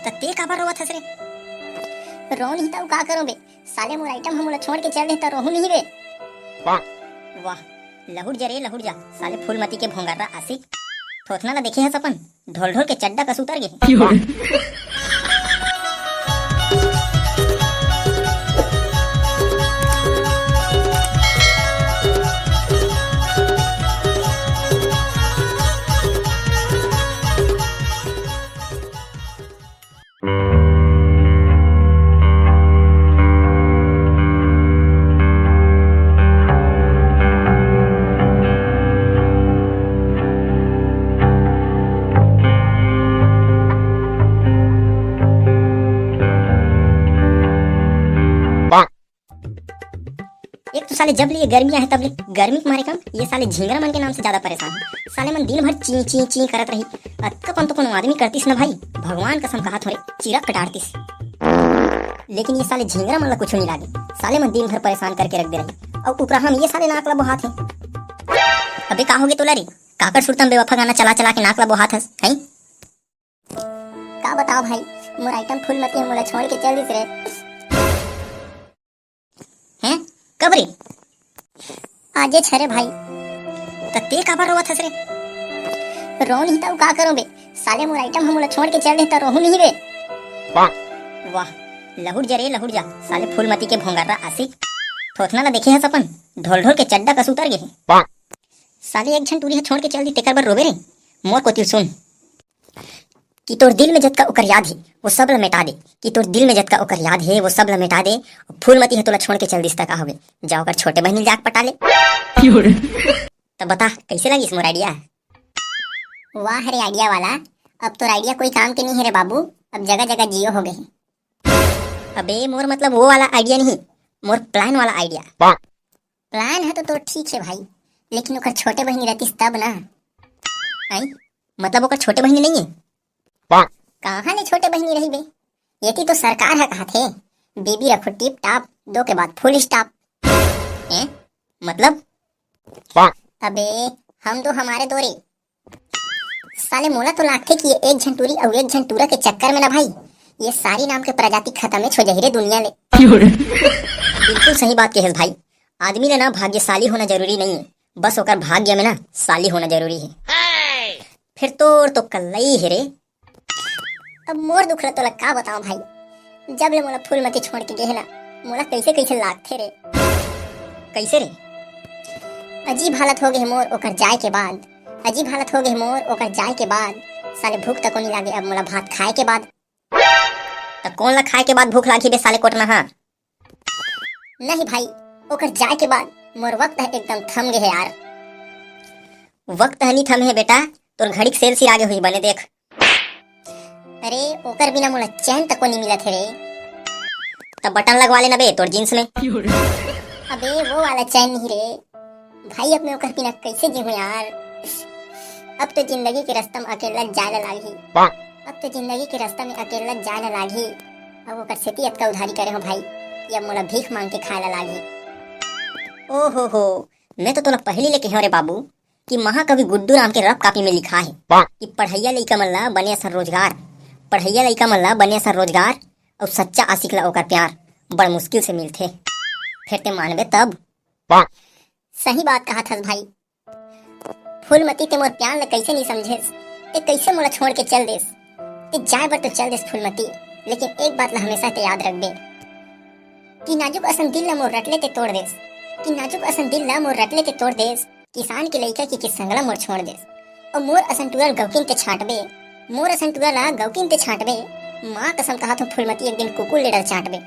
त ते काबर रोवत हस रे? रो नहीं तो का करो बे? साले मोर आइटम हम छोड़ के चल दे त रोहू नहीं बे। वाह लहुड़ जा रे लहुड़ जा, साले फूलमती के भोंगर्रा आशिक थोथना ला देखे हस अपन ढोल ढोल के चड्डा कस उतर गे। एक तो साले जब लिए गर्मियां है तब ले गर्मी के मारे कम ये साले झिंगरा मन के नाम से ज्यादा परेशान है। साले मन दिन भर ची ची ची करत रही अतकपन तो कोनो आदमी करतीस ना भाई, भगवान कसम कहा थोड़े चिरक कटारतीस। लेकिन ये साले झिंगरा मन ला कुछ नहीं लागे, साले मन दिन भर परेशान करके रख दे रही और ऊपर हम ये साले नाक ला बोहात है। अबे का होगे तोला रे? काकर सुरतम बेवफा गाना चला चला के नाक ला बोहात हस हैं? का बताओ भाई, मोर आइटम फूलमती है मोला छोड़ के चल दिस रे। हैं कब रे? आजे छरे भाई। त ते काबर रोवत हस रे? रो नहीं तो का करो बे? साले मोर आइटम हम छोड़ के चल दे त रोहू नहीं बे। वाह लहुड़ जा रे लहुड़ जा, साले फूलमती के भोंगर्रा आशिक थोथना ला देखे हस अपन ढोल ढोल के चड्डा कस उतर गे। साले एक झन टूरी छोड़ के चल दी तेकर बर रोबे रे? मोर कोती सुन कि तोर दिल में जतका ओकर याद है वो सब ला मिटा दे, कि तोर दिल में जतका ओकर याद है वो सब ला मिटा दे। फूलमती है तोला छोड़ के चल दिस का होवे, जा ओकर छोटे बहन जाके पटा ले। तब बता कैसे लगी मोर आइडिया? वाह रे आइडिया वाला, अब तोर आइडिया कोई काम के नहीं है रे बाबू, अब जगह जगह जियो हो गए। अबे मोर मतलब वो वाला आइडिया नहीं, मोर प्लान वाला आइडिया। प्लान है तो ठीक है भाई, लेकिन ओकर छोटे बहनी रहतीस तब ना। आई मतलब ओकर छोटे बहनी नहीं है? कहाँ ले छोटे बहनी रही बे? ये तो सरकार है कहा थे बेबी रखो टिप टाप, दो के बाद फुल स्टॉप। मतलब अबे हम तो हमारे दोरे साले मोला तो लागथे कि ये एक झंटूरी और एक झंटूरा के चक्कर में ना भाई ये सारी नाम के प्रजाति खत्म हो जाही रे दुनिया ले। बिल्कुल सही बात कहे भाई, आदमी ने ना भाग्यशाली होना जरूरी नहीं है, बस ओकर भाग्य में ना साली होना जरूरी है। फिर तो कल्लई है रे। अब मोर दुख तो का बताऊं भाई, जब ले मोला फूलमती छोड़ के गए ना मोला कैसे कैसे लागथे रे। कैसे रे? अजीब हालत हो गए मोर ओकर जाए के बाद, अजीब हालत हो गए मोर ओकर जाए के बाद। साले भूख तक नहीं लागे अब मोला भात खाए के बाद। त कौन ला खाए के बाद भूख लागी बे साले कोटना? हाँ नहीं भाई, ओकर जाए के बाद मोर वक्त है एकदम थम गए यार। वक्त है नहीं थम है बेटा, तोर घड़ी सेल सिर आगे हुई बने देख। अरे ओकर बिना मोला चैन तक को नहीं मिला थे रे। तब बटन लगवा लेना बे तोर जींस में। अबे वो वाला चैन नहीं रे भाई, अब मैं ओकर बिना कैसे जीऊं यार। अब तो जिंदगी के रास्ता में अकेला जाने लागी, अब तो जिंदगी के रास्ता में अकेला जाने लागी। अब ओकर सेतियत का उधारी करे हो भाई कि अब मोला भीख मांग के खाए लागी। ओ हो मैं तो तोला पहली लेके हो रे बाबू कि महाकवि गुड्डू राम के रफ कॉपी में लिखा है कि पढ़ैया लइका मन ला बने सर रोजगार, पढ़ैया लइका मन ला बने सर रोजगार और सच्चा आशिक ला ओकर प्यार बड़ मुश्किल से मिलथे। फिर ते मानबे तब। सही बात कहा था भाई, फूलमती ते मोर प्यार ला कैसे नहीं समझेस, ते कैसे मोला छोड़ के चल देस। ते जाए बर तो चल देस फूलमती, लेकिन एक बात ला हमेशा ते याद रखबे कि नाजुक असन दिल ला मोर रटले ते तोड़ देस, कि नाजुक असन दिल ला मोर रटले ते तोड़ देस। किसान के लइका की संगला मोर छोड़ देस और मोर असन टूरल गौकिन ते छाटबे, मोर असन टूरल ला गौकिन ते छाटबे। माँ कसम कहा तो फूलमती एक दिन कुकुर ले डर चाटबे।